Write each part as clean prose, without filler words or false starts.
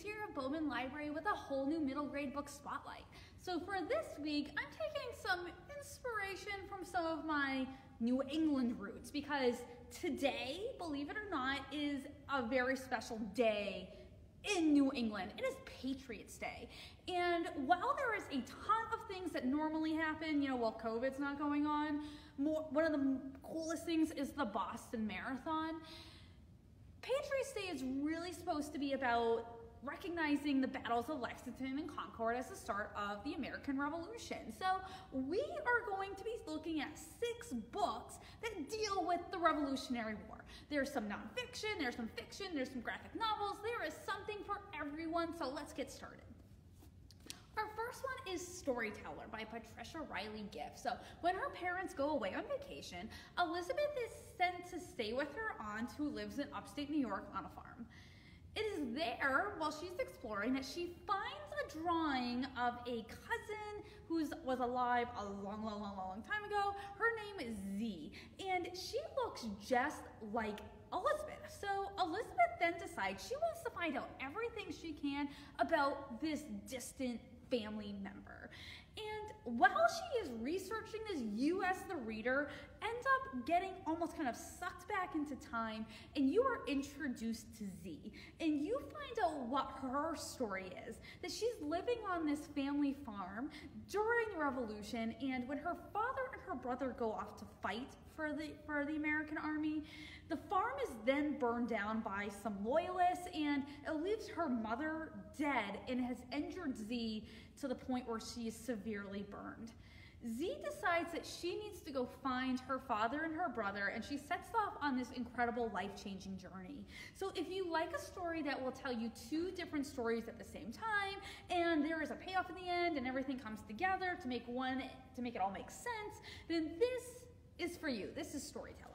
Sophies here at Bowman Library with a whole new middle grade book spotlight. So for this week, I'm taking some inspiration from some of my New England roots because today, believe it or not, is a very special day in New England. It is Patriots Day. And while there is a ton of things that normally happen, while COVID's not going on, one of the coolest things is the Boston Marathon. Patriots Day is really supposed to be about recognizing the battles of Lexington and Concord as the start of the American Revolution. So we are going to be looking at 6 books that deal with the Revolutionary War. There's some nonfiction, there's some fiction, there's some graphic novels. There is something for everyone, so let's get started. Our first one is Storyteller by Patricia Riley Giff. So when her parents go away on vacation, Elizabeth is sent to stay with her aunt who lives in upstate New York on a farm. It is there, while she's exploring, that she finds a drawing of a cousin who was alive a long time ago. Her name is Z, and she looks just like Elizabeth. So Elizabeth then decides she wants to find out everything she can about this distant family member. And while she is researching this, you as the reader end up getting almost kind of sucked back into time, and you are introduced to Z. And you find out what her story is, that she's living on this family farm during the Revolution, and when her father and her brother go off to fight for the American army, the farm is then burned down by some loyalists, and it leaves her mother dead and has injured Z to the point where she is severely burned. Z decides that she needs to go find her father and her brother, and she sets off on this incredible life-changing journey. So if you like a story that will tell you 2 different stories at the same time, and there is a payoff in the end, and everything comes together to make it all make sense, then this is for you. This is Storyteller.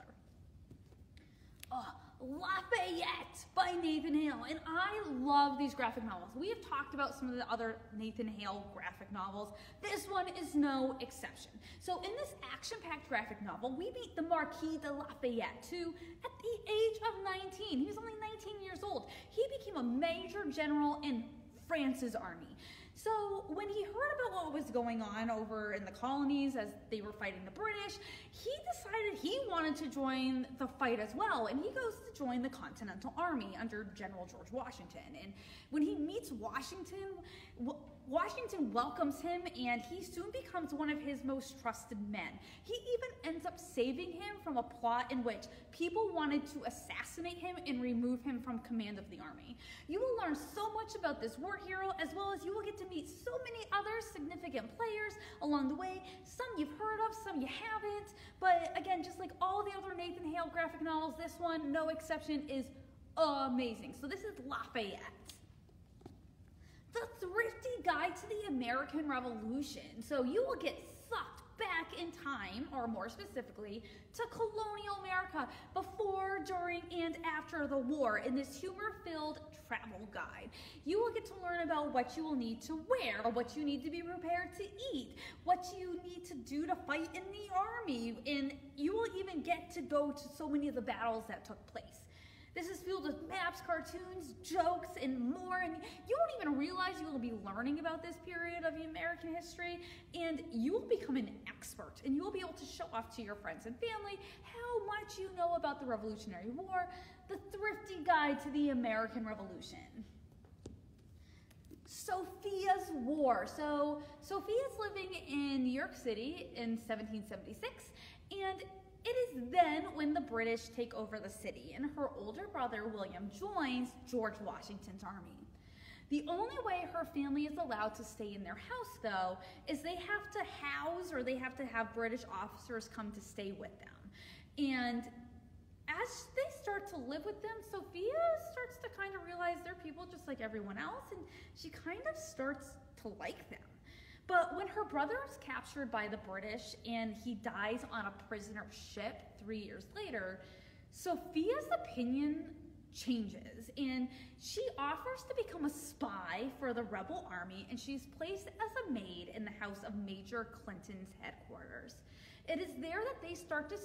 Lafayette by Nathan Hale, and I love these graphic novels. We have talked about some of the other Nathan Hale graphic novels. This one is no exception. So in this action-packed graphic novel, we meet the Marquis de Lafayette, who at the age of 19, he was only 19 years old, he became a major general in France's army. So when he heard about what was going on over in the colonies as they were fighting the British, he decided he wanted to join the fight as well, and he goes to join the Continental Army under General George Washington. And when he meets Washington, Washington welcomes him, and he soon becomes one of his most trusted men. He even ends up saving him from a plot in which people wanted to assassinate him and remove him from command of the army. You will learn so much about this war hero, as well as you will get to meet so many other significant players along the way. Some you've heard of, some you haven't, but again, just like all the other Nathan Hale graphic novels, this one, no exception, is amazing. So this is Lafayette. The Thrifty Guide to the American Revolution. So you will get sucked back in time, or more specifically, to colonial America before, during, and after the war in this humor-filled travel guide. You will get to learn about what you will need to wear, what you need to be prepared to eat, what you need to do to fight in the army, and you will even get to go to so many of the battles that took place. This is filled with maps, cartoons, jokes, and more, and you won't even realize you will be learning about this period of American history, and you will become an expert, and you will be able to show off to your friends and family how much you know about the Revolutionary War, the Thrifty Guide to the American Revolution. Sophies War. So Sophia is living in New York City in 1776, and it is then when the British take over the city, and her older brother, William, joins George Washington's army. The only way her family is allowed to stay in their house, though, is they have to house, or they have to have British officers come to stay with them. And as they start to live with them, Sophia starts to kind of realize they're people just like everyone else, and she kind of starts to like them. But when her brother is captured by the British and he dies on a prisoner ship 3 years later, Sophia's opinion changes, and she offers to become a spy for the rebel army, and she's placed as a maid in the house of Major Clinton's headquarters. It is there that they start to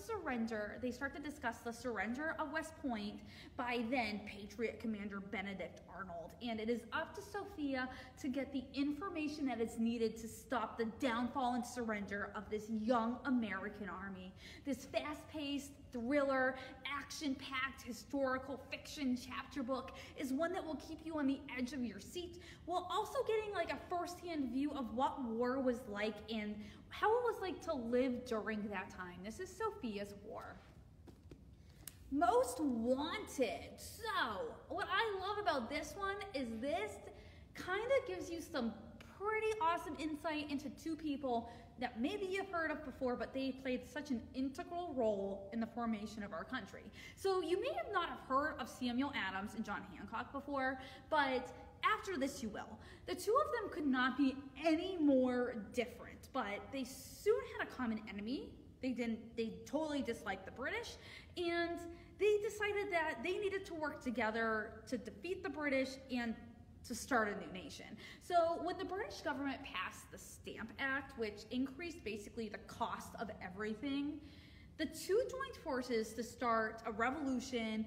discuss the surrender of West Point by then Patriot Commander Benedict Arnold. And it is up to Sophia to get the information that is needed to stop the downfall and surrender of this young American army. This fast-paced, thriller, action-packed historical fiction chapter book is one that will keep you on the edge of your seat, while also getting like a first-hand view of what war was like and how it was like to live during that time. This is Sophies War. Most Wanted. So, what I love about this one is this kind of gives you some pretty awesome insight into two people that maybe you've heard of before, but they played such an integral role in the formation of our country. So you may have not have heard of Samuel Adams and John Hancock before, but after this you will. The two of them could not be any more different, but they soon had a common enemy. They totally disliked the British, and they decided that they needed to work together to defeat the British and to start a new nation. So when the British government passed the Stamp Act, which increased basically the cost of everything, the two joined forces to start a revolution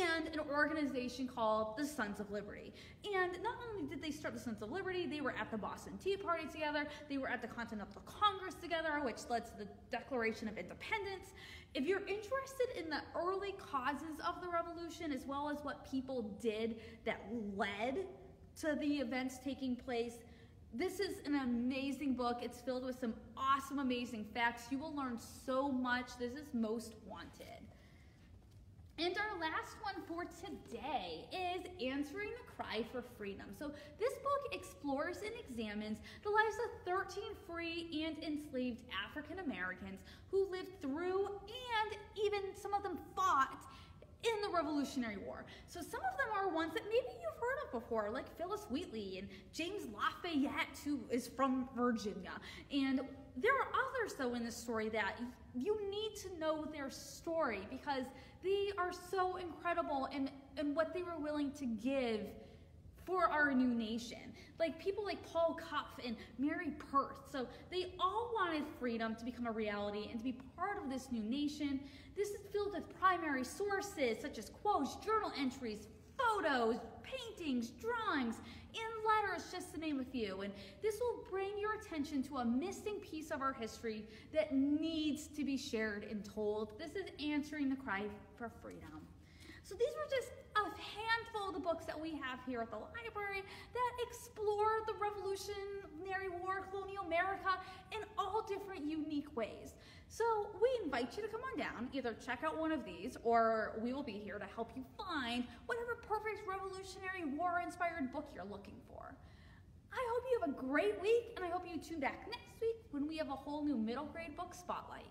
and an organization called the Sons of Liberty. And not only did they start the Sons of Liberty, they were at the Boston Tea Party together, they were at the Continental Congress together, which led to the Declaration of Independence. If you're interested in the early causes of the revolution, as well as what people did that led to the events taking place, this is an amazing book. It's filled with some awesome, amazing facts. You will learn so much. This is Most Wanted. And our last one for today is Answering the Cry for Freedom. So this book explores and examines the lives of 13 free and enslaved African Americans who lived through and even some of them fought in the Revolutionary War. So some of them are ones that maybe you've heard of before, like Phyllis Wheatley and James Lafayette, who is from Virginia. And there are others, though, in this story that you need to know their story because they are so incredible in what they were willing to give for our new nation. Like people like Paul Cuff and Mary Perth. So they all wanted freedom to become a reality and to be part of this new nation. This is filled with primary sources such as quotes, journal entries, photos, paintings, drawings, and letters, just to name a few. And this will bring your attention to a missing piece of our history that needs to be shared and told. This is Answering the Cry for Freedom. So these were just a handful of the books that we have here at the library that explore the Revolutionary War, colonial America in all different unique ways. So we invite you to come on down, either check out one of these, or we will be here to help you find whatever perfect Revolutionary War-inspired book you're looking for. I hope you have a great week, and I hope you tune back next week when we have a whole new middle grade book spotlight.